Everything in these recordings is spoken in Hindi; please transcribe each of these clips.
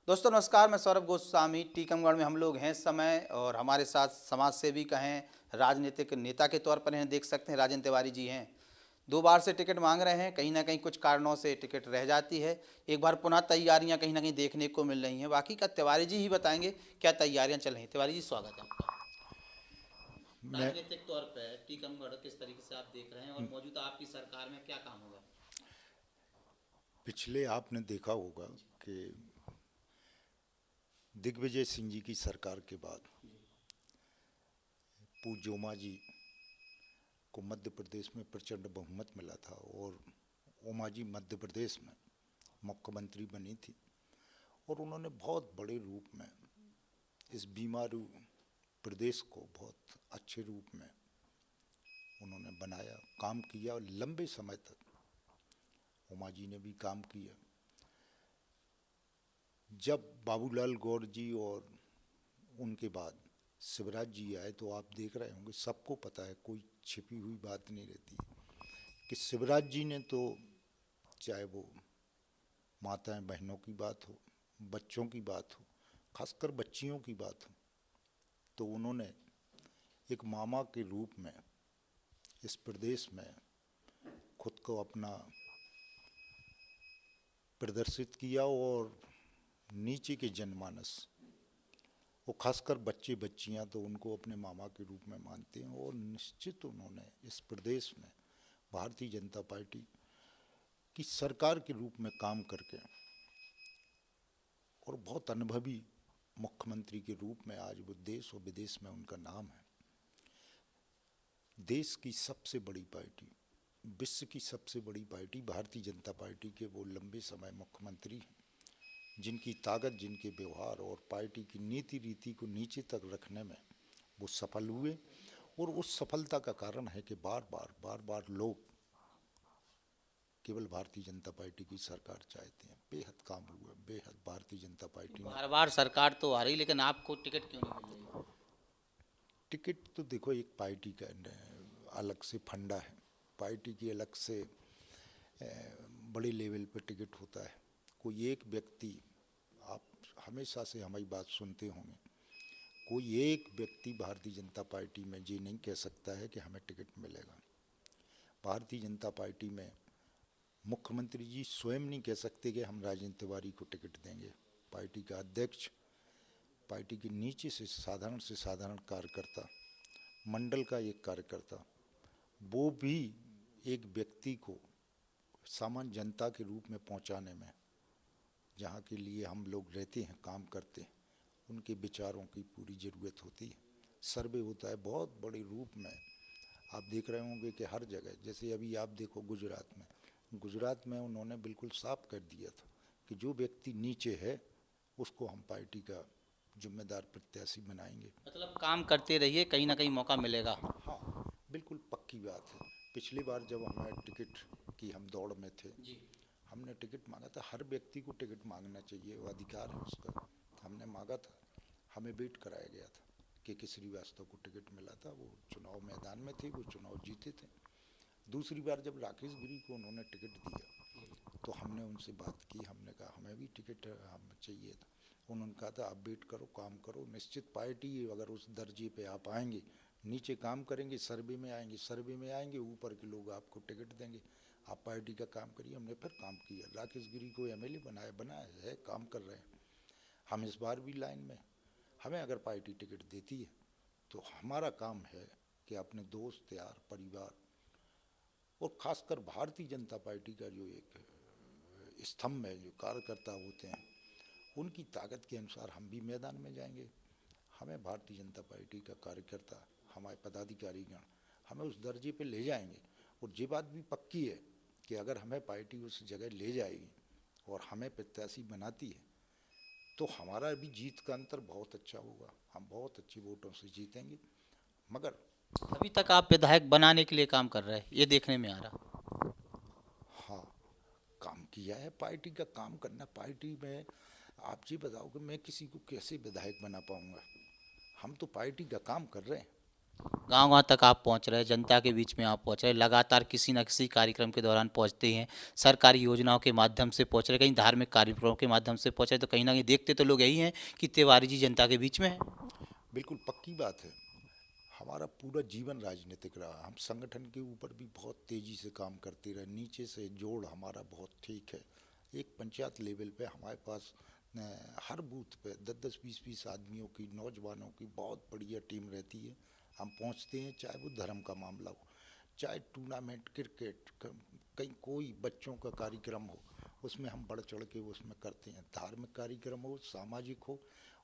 दोस्तों नमस्कार, मैं सौरभ गोस्वामी। टीकमगढ़ में हम लोग हैं इस समय और हमारे साथ समाज सेवी कहें, राजनीतिक नेता के तौर पर इन्हें देख सकते हैं, राजेंद्र तिवारी जी हैं। 2 बार से टिकट मांग रहे हैं, कहीं न कहीं कुछ कारणों से टिकट रह जाती है। एक बार पुनः तैयारियां कहीं न कहीं देखने को मिल रही हैं। बाकी का तिवारी जी ही बताएंगे क्या तैयारियां चल रही हैं। तिवारी जी, स्वागत है आपका। मैं राजनीतिक तौर पर टीकमगढ़ किस तरीके से आप देख रहे हैं और मौजूदा आपकी सरकार में क्या काम होगा? पिछले आपने देखा होगा जी। कि दिग्विजय सिंह जी की सरकार के बाद जी। पूज्य उमा जी को मध्य प्रदेश में प्रचंड बहुमत मिला था और उमा जी मध्य प्रदेश में मुख्यमंत्री बनी थी और उन्होंने बहुत बड़े रूप में इस बीमारू प्रदेश को बहुत अच्छे रूप में उन्होंने बनाया, काम किया और लंबे समय तक उमा जी ने भी काम किया। जब बाबूलाल गौर जी और उनके बाद शिवराज जी आए तो आप देख रहे होंगे, सबको पता है, कोई छिपी हुई बात नहीं रहती कि शिवराज जी ने तो, चाहे वो माताएं बहनों की बात हो, बच्चों की बात हो, खासकर बच्चियों की बात हो, तो उन्होंने एक मामा के रूप में इस प्रदेश में खुद को अपना प्रदर्शित किया और नीचे के जनमानस, वो खासकर बच्चे बच्चियां तो उनको अपने मामा के रूप में मानते हैं और निश्चित उन्होंने इस प्रदेश में भारतीय जनता पार्टी की सरकार के रूप में काम करके और बहुत अनुभवी मुख्यमंत्री के रूप में आज वो देश और विदेश में उनका नाम है। देश की सबसे बड़ी पार्टी, विश्व की सबसे बड़ी पार्टी भारतीय जनता पार्टी के वो लंबे समय मुख्यमंत्री हैं जिनकी ताकत, जिनके व्यवहार और पार्टी की नीति रीति को नीचे तक रखने में वो सफल हुए और उस सफलता का कारण है कि बार बार लोग केवल भारतीय जनता पार्टी की सरकार चाहते हैं। बेहद काम हुआ, बेहद भारतीय जनता पार्टी ने। बार बार सरकार तो आ रही, लेकिन आपको टिकट क्यों नहीं मिल रही? टिकट तो देखो, एक पार्टी का अलग से फंडा है, पार्टी की अलग से बड़े लेवल पर टिकट होता है। कोई एक व्यक्ति, आप हमेशा से हमारी बात सुनते होंगे, कोई एक व्यक्ति भारतीय जनता पार्टी में ये नहीं कह सकता है कि हमें टिकट मिलेगा। भारतीय जनता पार्टी में मुख्यमंत्री जी स्वयं नहीं कह सकते कि हम राजेंद्र तिवारी को टिकट देंगे। पार्टी का अध्यक्ष, पार्टी के नीचे से साधारण कार्यकर्ता, मंडल का एक कार्यकर्ता, वो भी एक व्यक्ति को सामान्य जनता के रूप में पहुंचाने में, जहाँ के लिए हम लोग रहते हैं, काम करते हैं, उनके विचारों की पूरी ज़रूरत होती है। सर्वे होता है बहुत बड़े रूप में, आप देख रहे होंगे कि हर जगह, जैसे अभी आप देखो गुजरात में उन्होंने बिल्कुल साफ कर दिया था कि जो व्यक्ति नीचे है उसको हम पार्टी का जिम्मेदार प्रत्याशी बनाएंगे। मतलब काम करते रहिए, कहीं ना कहीं मौका मिलेगा। हाँ, बिल्कुल पक्की बात है। पिछली बार जब हमें टिकट की हम दौड़ में थे, जी। हमने टिकट मांगा था। हर व्यक्ति को टिकट मांगना चाहिए, वो अधिकार है उसका। हमने मांगा था, हमें वेट कराया गया था कि श्रीवास्तव को टिकट मिला था, वो चुनाव मैदान में थे, वो चुनाव जीते थे। दूसरी बार जब राकेश गिरी को उन्होंने टिकट दिया तो हमने उनसे बात की, हमने कहा हमें भी टिकट हम चाहिए था। उन्होंने कहा था आप वेट करो, काम करो, निश्चित पार्टी अगर उस दर्जे पे आप आएंगे, नीचे काम करेंगे, सर्वे में आएंगे, ऊपर के लोग आपको टिकट देंगे, आप पार्टी का काम करिए। हमने फिर काम किया, राकेश गिरी को एमएलए बनाया है, काम कर रहे हैं। हम इस बार भी लाइन में, हमें अगर पार्टी टिकट देती है तो हमारा काम है कि अपने दोस्त यार, परिवार और खासकर भारतीय जनता पार्टी का जो एक स्तंभ है, जो कार्यकर्ता होते हैं, उनकी ताकत के अनुसार हम भी मैदान में जाएंगे। हमें भारतीय जनता पार्टी का कार्यकर्ता, हमारे पदाधिकारीगण हमें उस दर्जे पे ले जाएंगे। और ये बात भी पक्की है कि अगर हमें पार्टी उस जगह ले जाएगी और हमें प्रत्याशी बनाती है तो हमारा भी जीत का अंतर बहुत अच्छा होगा, हम बहुत अच्छे वोटों से जीतेंगे। मगर अभी तक आप विधायक बनाने के लिए काम कर रहे हैं, ये देखने में आ रहा। हाँ, काम किया है, पार्टी का काम करना। पार्टी में आप जी बताओ कि मैं किसी को कैसे विधायक बना पाऊंगा। हम तो पार्टी का काम कर रहे हैं। गांव-गांव तक आप पहुंच रहे हैं, जनता के बीच में आप पहुंच रहे हैं, लगातार किसी न किसी कार्यक्रम के दौरान पहुंचते हैं, सरकारी योजनाओं के माध्यम से पहुंच रहे हैं, कहीं धार्मिक कार्यक्रमों के माध्यम से पहुंच रहे हैं, तो कहीं न कहीं देखते तो लोग यही हैं कि तिवारी जी जनता के बीच में हैं। बिल्कुल पक्की बात है। हमारा पूरा जीवन राजनीतिक रहा। हम संगठन के ऊपर भी बहुत तेज़ी से काम करते रहे। नीचे से जोड़ हमारा बहुत ठीक है। एक पंचायत लेवल पे हमारे पास हर बूथ पे 10-10, 20-20 आदमियों की, नौजवानों की बहुत बढ़िया टीम रहती है। हम पहुंचते हैं, चाहे वो धर्म का मामला हो, चाहे टूर्नामेंट क्रिकेट, कहीं कोई बच्चों का कार्यक्रम हो, उसमें हम बढ़ चढ़ के उसमें करते हैं। धार्मिक कार्यक्रम हो, सामाजिक हो,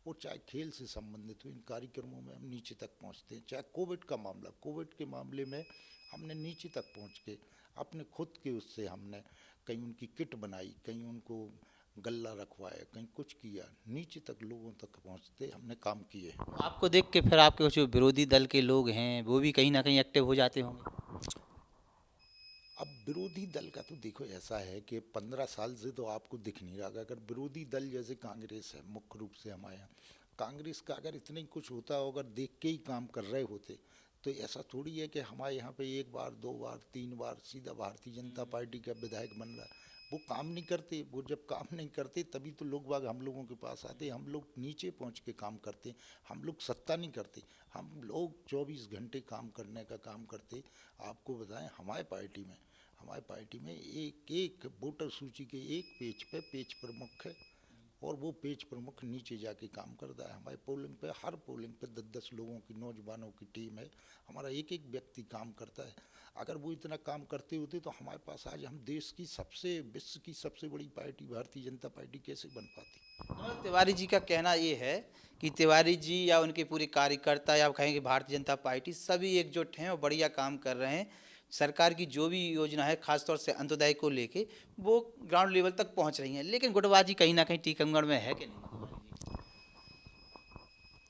और चाहे खेल से संबंधित हो, इन कार्यक्रमों में हम नीचे तक पहुंचते हैं। चाहे कोविड का मामला, कोविड के मामले में हमने नीचे तक पहुंच के अपने खुद के उससे हमने कहीं उनकी किट बनाई, कहीं उनको गल्ला रखवाया, कहीं कुछ किया, नीचे तक लोगों तक पहुंचते हमने काम किए हैं। आपको देख के फिर आपके जो विरोधी दल के लोग हैं, वो भी कहीं न कहीं एक्टिव हो जाते होंगे? अब विरोधी दल का तो देखो ऐसा है कि 15 साल से तो आपको दिख नहीं रहा। अगर विरोधी दल जैसे कांग्रेस है, मुख्य रूप से हमारे यहाँ कांग्रेस का अगर इतना ही कुछ होता हो, अगर देख के ही काम कर रहे होते, तो ऐसा थोड़ी है कि हमारे यहाँ पे एक बार, दो बार, तीन बार सीधा भारतीय जनता पार्टी का विधायक बन रहा है। वो काम नहीं करते। वो जब काम नहीं करते तभी तो लोग बाग हम लोगों के पास आते। हम लोग नीचे पहुँच के काम करते। हम लोग सत्ता नहीं करते, हम लोग 24 घंटे काम करने का काम करते। आपको बताएं, हमारे पार्टी में एक एक वोटर सूची के एक पेज पे पेज प्रमुख है, और वो पेज प्रमुख नीचे जाके काम करता है। हमारे पोलिंग पे, हर पोलिंग पे 10-10 लोगों की, नौजवानों की टीम है। हमारा एक एक व्यक्ति काम करता है। अगर वो इतना काम करते होते तो हमारे पास आज हम देश की सबसे, विश्व की सबसे बड़ी पार्टी भारतीय जनता पार्टी कैसे बन पाती। मतलब तिवारी जी का कहना ये है कि तिवारी जी या उनके पूरे कार्यकर्ता या आप कहेंगे भारतीय जनता पार्टी सभी एकजुट हैं और बढ़िया काम कर रहे हैं। सरकार की जो भी योजना है खासतौर से अंत्योदय को लेके वो ग्राउंड लेवल तक पहुंच रही हैं, लेकिन गुटबाजी कहीं ना कहीं टीकमगढ़ में है कि नहीं?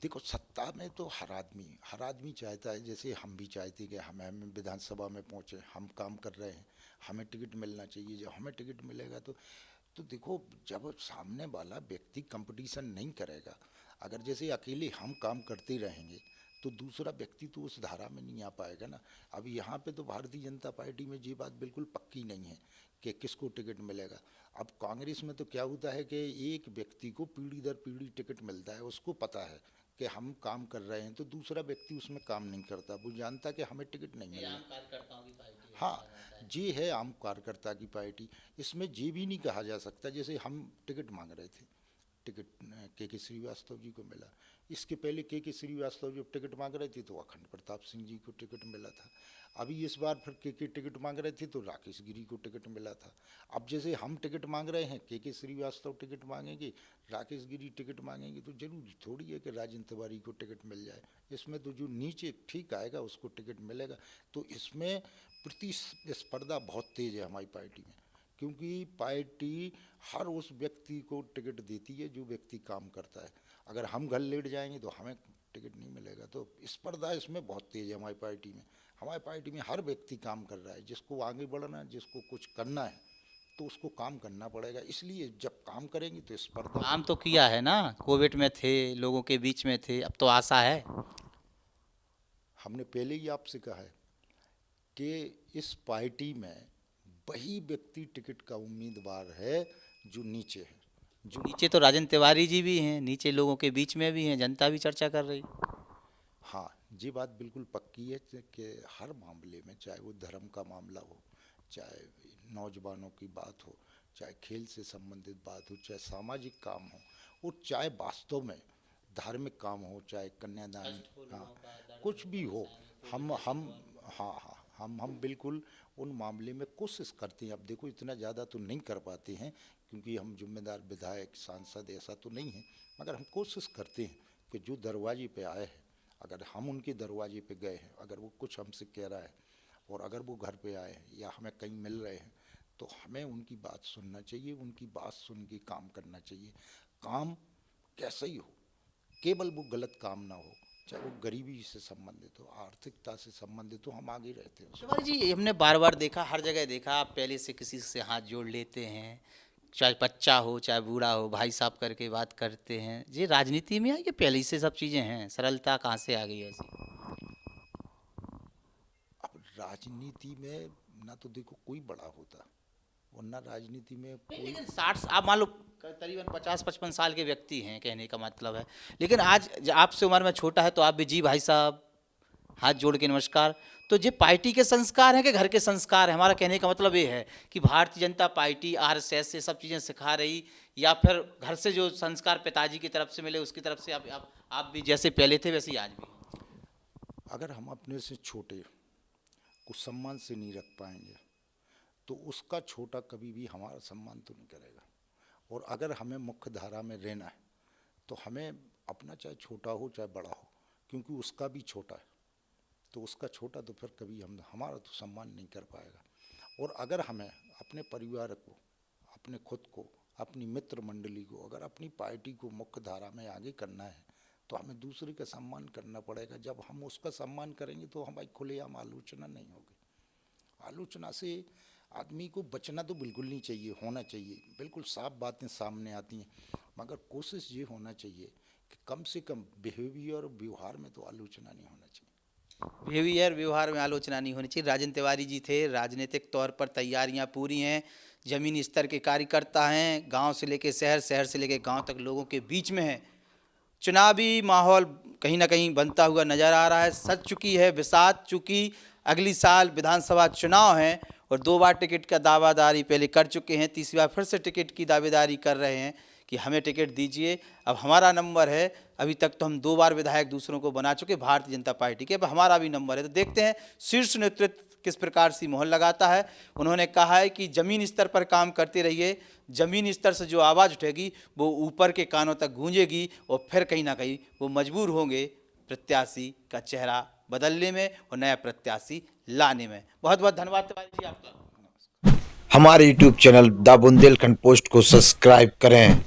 देखो, सत्ता में तो हर आदमी चाहता है, जैसे हम भी चाहते कि हम विधानसभा में पहुँचे, हम काम कर रहे हैं, हमें टिकट मिलना चाहिए। जब हमें टिकट मिलेगा तो देखो, जब सामने वाला व्यक्ति कंपटीशन नहीं करेगा, अगर जैसे अकेले हम काम करते रहेंगे तो दूसरा व्यक्ति तो उस धारा में नहीं आ पाएगा ना। अब यहाँ पे तो भारतीय जनता पार्टी में ये बात बिल्कुल पक्की नहीं है कि किसको टिकट मिलेगा। अब कांग्रेस में तो क्या होता है कि एक व्यक्ति को पीढ़ी दर पीढ़ी टिकट मिलता है, उसको पता है कि हम काम कर रहे हैं, तो दूसरा व्यक्ति उसमें काम नहीं करता। वो जानता कि हमें टिकट नहीं मिलेगा। हाँ, ये है आम कार्यकर्ता की पार्टी। इसमें ये भी नहीं कहा जा सकता, जैसे हम टिकट मांग रहे थे, टिकट के श्रीवास्तव जी को मिला। इसके पहले के श्रीवास्तव जब टिकट मांग रहे थे तो अखंड प्रताप सिंह जी को टिकट मिला था। अभी इस बार फिर के टिकट मांग रहे थे तो राकेश गिरी को टिकट मिला था। अब जैसे हम टिकट मांग रहे हैं, के श्रीवास्तव टिकट मांगेंगे, राकेश गिरी टिकट मांगेंगे, तो जरूरी थोड़ी है कि राजेंद्र तिवारी को टिकट मिल जाए। इसमें तो जो नीचे ठीक आएगा उसको टिकट मिलेगा। तो इसमें प्रतिस्पर्धा बहुत तेज है हमारी पार्टी में, क्योंकि पार्टी हर उस व्यक्ति को टिकट देती है जो व्यक्ति काम करता है। अगर हम घर लेट जाएंगे तो हमें टिकट नहीं मिलेगा। तो स्पर्धा इसमें बहुत तेज है हमारी पार्टी में। हमारी पार्टी में हर व्यक्ति काम कर रहा है, जिसको आगे बढ़ना है, जिसको कुछ करना है, तो उसको काम करना पड़ेगा। इसलिए जब काम करेंगे तो स्पर्धा। काम तो किया है ना, कोविड में थे, लोगों के बीच में थे, अब तो आशा है। हमने पहले ही आपसे कहा है कि इस पार्टी में वही व्यक्ति टिकट का उम्मीदवार है जो नीचे है। जो नीचे तो राजेंद्र तिवारी जी भी हैं, नीचे लोगों के बीच में भी हैं, जनता भी चर्चा कर रही। हाँ, ये बात बिल्कुल पक्की है कि हर मामले में, चाहे वो धर्म का मामला हो, चाहे नौजवानों की बात हो, चाहे खेल से संबंधित बात हो, चाहे सामाजिक काम हो, और चाहे वास्तव में धार्मिक काम हो, चाहे कन्यादान, हाँ, कुछ भी हो, हम हाँ हाँ हम बिल्कुल उन मामले में कोशिश करते हैं। अब देखो, इतना ज़्यादा तो नहीं कर पाते हैं क्योंकि हम जिम्मेदार विधायक, सांसद ऐसा तो नहीं है, मगर हम कोशिश करते हैं कि जो दरवाजे पे आए हैं, अगर हम उनके दरवाजे पे गए हैं, अगर वो कुछ हमसे कह रहा है, और अगर वो घर पे आए हैं या हमें कहीं मिल रहे हैं, तो हमें उनकी बात सुनना चाहिए, उनकी बात सुन के काम करना चाहिए। काम कैसा ही हो, केवल वो गलत काम ना हो, चाहे वो गरीबी से संबंधित हो, आर्थिकता से संबंधित हो, हम आगे रहते हैं उसमें। तिवारी जी, हमने बार बार देखा, हर जगह देखा, आप पहले से किसी से हाथ जोड़ लेते हैं, चाहे बच्चा हो चाहे बूढ़ा हो, भाई साहब करके बात करते हैं। ये राजनीति में है कि पहले से सब चीज़ें हैं, सरलता कहाँ से आ गई ऐसी? राजनीति में ना तो देखो कोई बड़ा होता और ना राजनीति में कोई। लेकिन 60 आप मान लो करीबन 50-55 साल के व्यक्ति हैं, कहने का मतलब है। लेकिन आज आपसे उम्र में छोटा है तो आप भी जी भाई साहब हाथ जोड़ के नमस्कार। तो ये पार्टी के संस्कार हैं कि घर के संस्कार हैं? हमारा कहने का मतलब ये है कि भारतीय जनता पार्टी आरएसएस से सब चीज़ें सिखा रही, या फिर घर से जो संस्कार पिताजी की तरफ से मिले उसकी तरफ से आप भी जैसे पहले थे वैसे ही आज भी? अगर हम अपने से छोटे को सम्मान से नहीं रख पाएंगे तो उसका छोटा कभी भी हमारा सम्मान तो नहीं करेगा। और अगर हमें मुख्य धारा में रहना है तो हमें अपना चाहे छोटा हो चाहे बड़ा हो, क्योंकि उसका भी छोटा है, तो उसका छोटा तो फिर कभी हमारा तो सम्मान नहीं कर पाएगा। और अगर हमें अपने परिवार को, अपने खुद को, अपनी मित्र मंडली को, अगर अपनी पार्टी को मुख्य धारा में आगे करना है तो हमें दूसरे का सम्मान करना पड़ेगा। जब हम उसका सम्मान करेंगे तो हमारी खुलेआम आलोचना नहीं होगी। आलोचना से आदमी को बचना तो बिल्कुल नहीं चाहिए, होना चाहिए, बिल्कुल साफ बातें सामने आती हैं, मगर कोशिश ये होना चाहिए कि कम से कम बिहेवियर व्यवहार में तो आलोचना नहीं होना चाहिए। बिहेवियर व्यवहार में आलोचना नहीं होनी चाहिए। राजेंद्र तिवारी जी थे, राजनीतिक तौर पर तैयारियां पूरी हैं, ज़मीनी स्तर के कार्यकर्ता हैं, गांव से लेके शहर, शहर से लेके गांव तक लोगों के बीच में हैं। चुनावी माहौल कहीं ना कहीं बनता हुआ नज़र आ रहा है। सज चुकी है बिसात, चूँकि अगली साल विधानसभा चुनाव हैं और 2 बार टिकट का दावादारी पहले कर चुके हैं, तीसरी बार फिर से टिकट की दावेदारी कर रहे हैं कि हमें टिकट दीजिए, अब हमारा नंबर है। अभी तक तो हम 2 बार विधायक दूसरों को बना चुके भारतीय जनता पार्टी के, अब हमारा भी नंबर है। तो देखते हैं शीर्ष नेतृत्व किस प्रकार से मोहर लगाता है। उन्होंने कहा है कि ज़मीन स्तर पर काम करते रहिए, ज़मीन स्तर से जो आवाज़ उठेगी वो ऊपर के कानों तक गूंजेगी और फिर कहीं ना कहीं वो मजबूर होंगे प्रत्याशी का चेहरा बदलने में और नया प्रत्याशी लाने में। बहुत बहुत धन्यवाद तिवारी जी आपका। हमारे YouTube channel the Bundelkhand post को सब्सक्राइब करें।